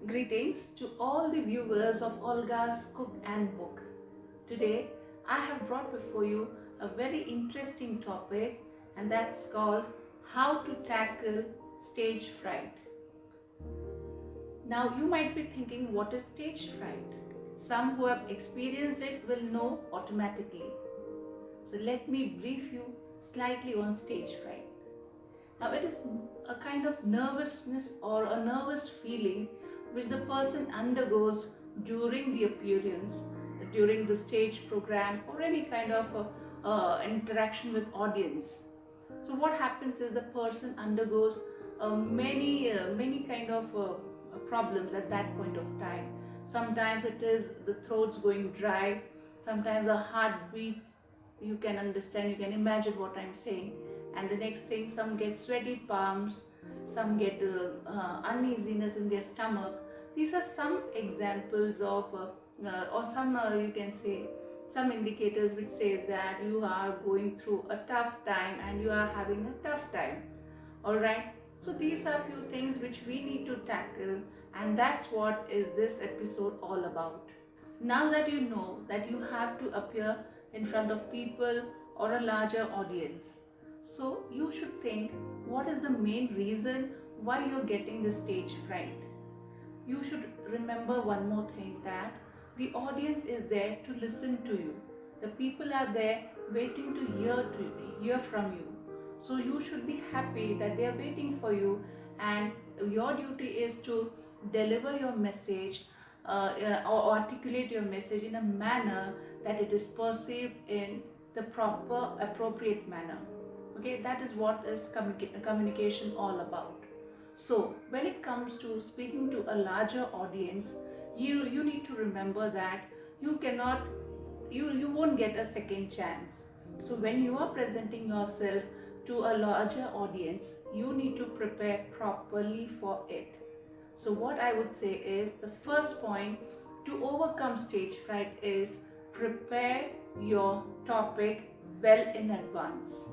Greetings to all the viewers of Olga's Cook and Book. Today, I have brought before you a very interesting topic, and that's called How to Tackle Stage Fright. Now, you might be thinking, what is stage fright? Some who have experienced it will know automatically. So, let me brief you slightly on stage fright. Now, it is a kind of nervousness or a nervous feeling which the person undergoes during the appearance, during the stage program, or any kind of interaction with audience. So, what happens is the person undergoes many kind of problems at that point of time. Sometimes it is the throat's going dry. Sometimes the heart beats. You can understand. You can imagine what I'm saying. And the next thing, some get sweaty palms, some get uneasiness in their stomach. These are some examples of or some you can say some indicators which says that you are going through a tough time and you are having a tough time. All right, so these are few things which we need to tackle, and that's what is this episode all about. Now that you know that you have to appear in front of people or a larger audience, so you should think, what is the main reason why you're getting the stage fright? You should remember one more thing, that the audience is there to listen to you. The people are there waiting to hear from you. So you should be happy that they are waiting for you, and your duty is to deliver your message or articulate your message in a manner that it is perceived in the proper appropriate manner. Okay, that is what is communication all about. So when it comes to speaking to a larger audience, you need to remember that you cannot you won't get a second chance. So when you are presenting yourself to a larger audience, you need to prepare properly for it. So what I would say is, the first point to overcome stage fright is prepare your topic well in advance.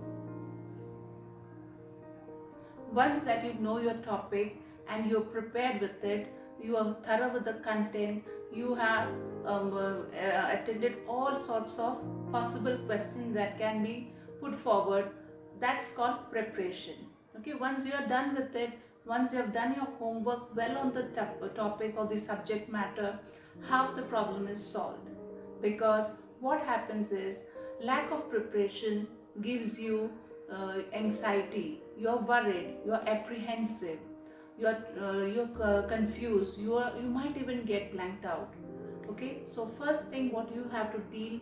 Once that you know your topic and you're prepared with it, you are thorough with the content, you have attended all sorts of possible questions that can be put forward, that's called preparation. Okay, once you are done with it, once you have done your homework well on the topic or the subject matter, half the problem is solved. Because what happens is, lack of preparation gives you anxiety. You're worried, you're apprehensive, you're confused, you might even get blanked out. Okay, so first thing what you have to deal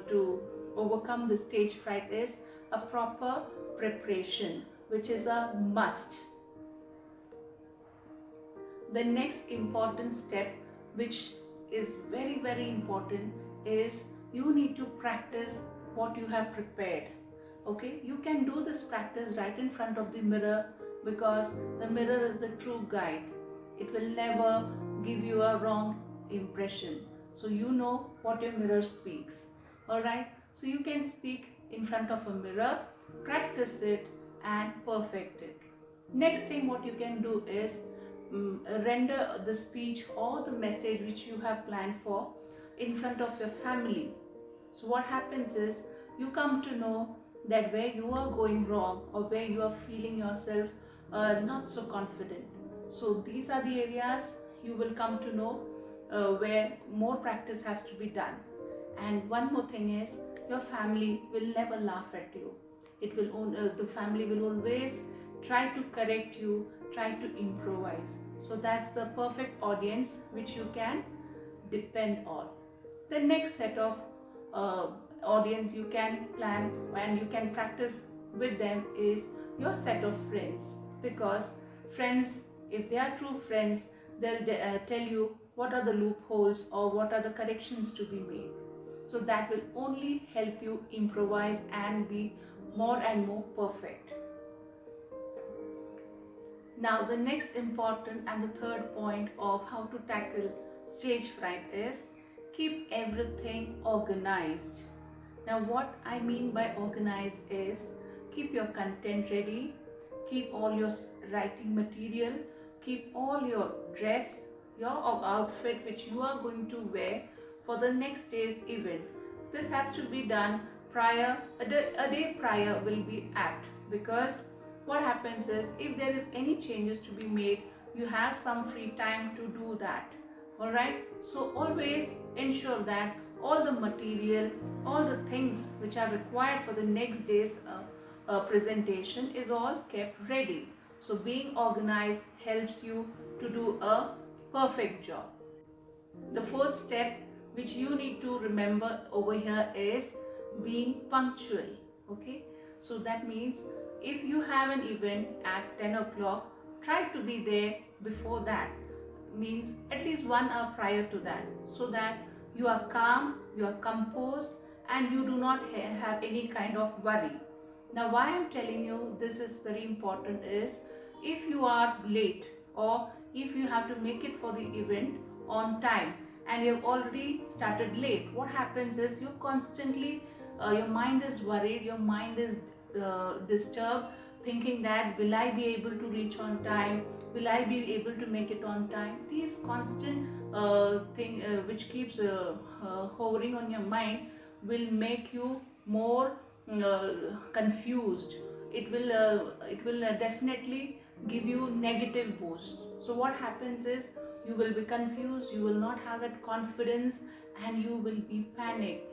to overcome the stage fright is a proper preparation, which is a must. The next important step, which is very important, is you need to practice what you have prepared. Okay, you can do this practice right in front of the mirror, because the mirror is the true guide. It will never give you a wrong impression. So you know what your mirror speaks. All right, so you can speak in front of a mirror, practice it and perfect it. Next thing what you can do is render the speech or the message which you have planned for in front of your family. So what happens is, you come to know that where you are going wrong or where you are feeling yourself not so confident. So these are the areas you will come to know where more practice has to be done. And one more thing is, your family will never laugh at you. The family will always try to correct you, try to improvise. So that's the perfect audience which you can depend on. The next set of audience you can plan and you can practice with them is your set of friends. Because friends, if they are true friends, they'll tell you what are the loopholes or what are the corrections to be made. So that will only help you improvise and be more and more perfect. Now the next important and the third point of how to tackle stage fright is, keep everything organized. Now what I mean by organized is, keep your content ready, keep all your writing material, keep all your dress, your outfit which you are going to wear for the next day's event. This has to be done prior, a day prior will be apt, because what happens is if there is any changes to be made, you have some free time to do that. Alright, so always ensure that all the material, all the things which are required for the next day's presentation is all kept ready. So being organized helps you to do a perfect job. The fourth step which you need to remember over here is being punctual. Okay, so that means if you have an event at 10 o'clock, try to be there before that, means at least 1 hour prior to that, so that you are calm, you are composed, and you do not have any kind of worry. Now why I'm telling you this is very important is, if you are late or if you have to make it for the event on time and you have already started late, what happens is you constantly your mind is worried, your mind is disturbed, thinking that will I be able to reach on time, will I be able to make it on time. These constant thing which keeps hovering on your mind will make you more confused. It will definitely give you negative boost. So what happens is you will be confused, you will not have that confidence, and you will be panicked.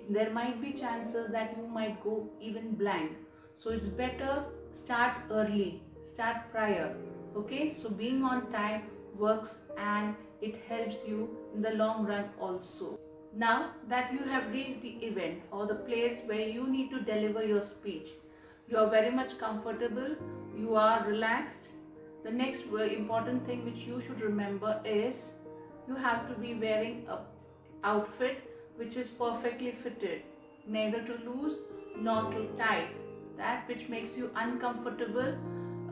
There might be chances that you might go even blank. So it's better start early, start prior. Okay, so being on time works and it helps you in the long run also. Now that you have reached the event or the place where you need to deliver your speech, you are very much comfortable, you are relaxed. The next important thing which you should remember is you have to be wearing a outfit which is perfectly fitted, neither too loose nor too tight, that which makes you uncomfortable.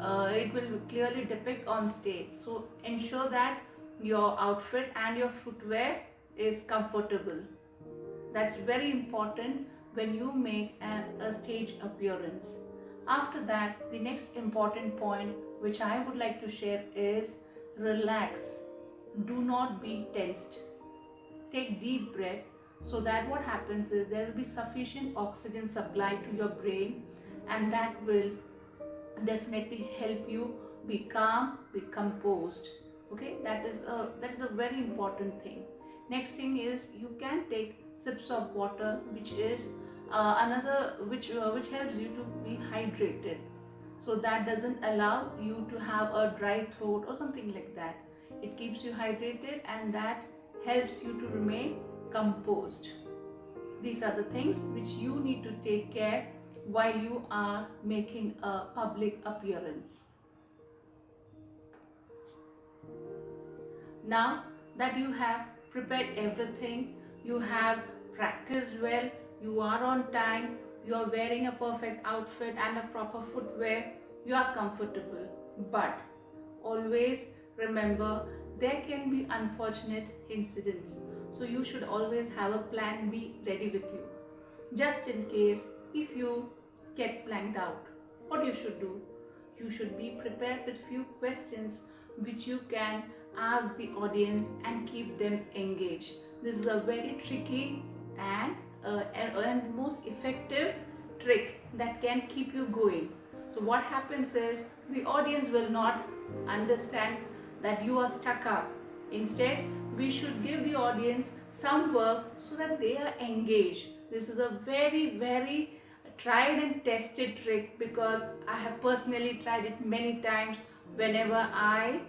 It will clearly depict on stage. So ensure that your outfit and your footwear is comfortable. That's very important when you make a stage appearance. After that, the next important point which I would like to share is relax. Do not be tensed. Take deep breath, so that what happens is there will be sufficient oxygen supply to your brain, and that will definitely help you be calm, be composed. Okay, that is a very important thing. Next thing is you can take sips of water, which is another which helps you to be hydrated, so that doesn't allow you to have a dry throat or something like that. It keeps you hydrated and that helps you to remain composed. These are the things which you need to take care while you are making a public appearance. Now that you have prepared everything, you have practiced well, you are on time, you are wearing a perfect outfit and a proper footwear, you are comfortable. But always remember, there can be unfortunate incidents. So you should always have a plan B ready with you. Just in case if you get blanked out, what you should do? You should be prepared with few questions which you can ask the audience and keep them engaged. This is a very tricky and most effective trick that can keep you going. So what happens is the audience will not understand that you are stuck up. Instead, we should give the audience some work so that they are engaged. This is a very tried and tested trick, because I have personally tried it many times whenever I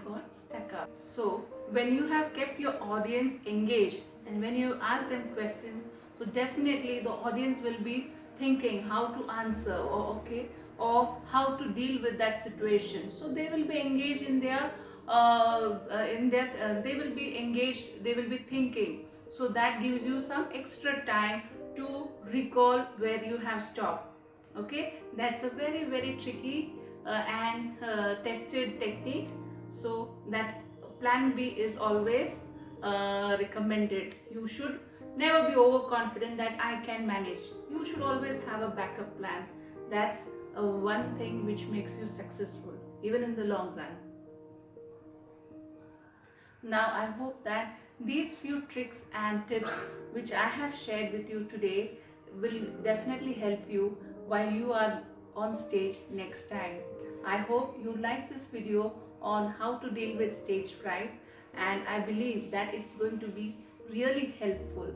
got stuck up. So when you have kept your audience engaged and when you ask them questions, so definitely the audience will be thinking how to answer, or how to deal with that situation. So they will be engaged in their they will be engaged, they will be thinking. So that gives you some extra time to recall where you have stopped. Okay, that's a very tricky and tested technique. So that plan B is always recommended. You should never be overconfident that I can manage. You should always have a backup plan. That's one thing which makes you successful, even in the long run. Now, I hope that these few tricks and tips which I have shared with you today will definitely help you while you are on stage next time. I hope you like this video on how to deal with stage fright, and I believe that it's going to be really helpful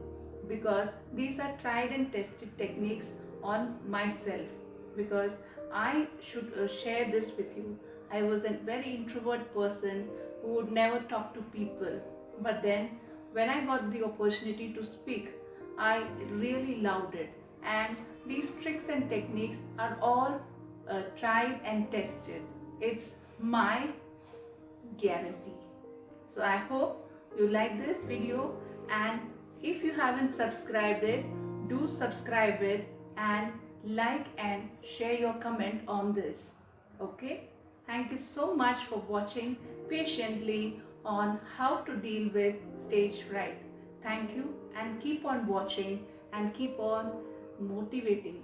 because these are tried and tested techniques on myself, because I should share this with you. I was a very introvert person who would never talk to people. But then, when I got the opportunity to speak, I really loved it. And these tricks and techniques are all tried and tested. It's my guarantee. So I hope you like this video, and if you haven't subscribed it, do subscribe it and like and share your comment on this. Okay? Thank you so much for watching patiently on how to deal with stage fright. Thank you, and keep on watching and keep on motivating.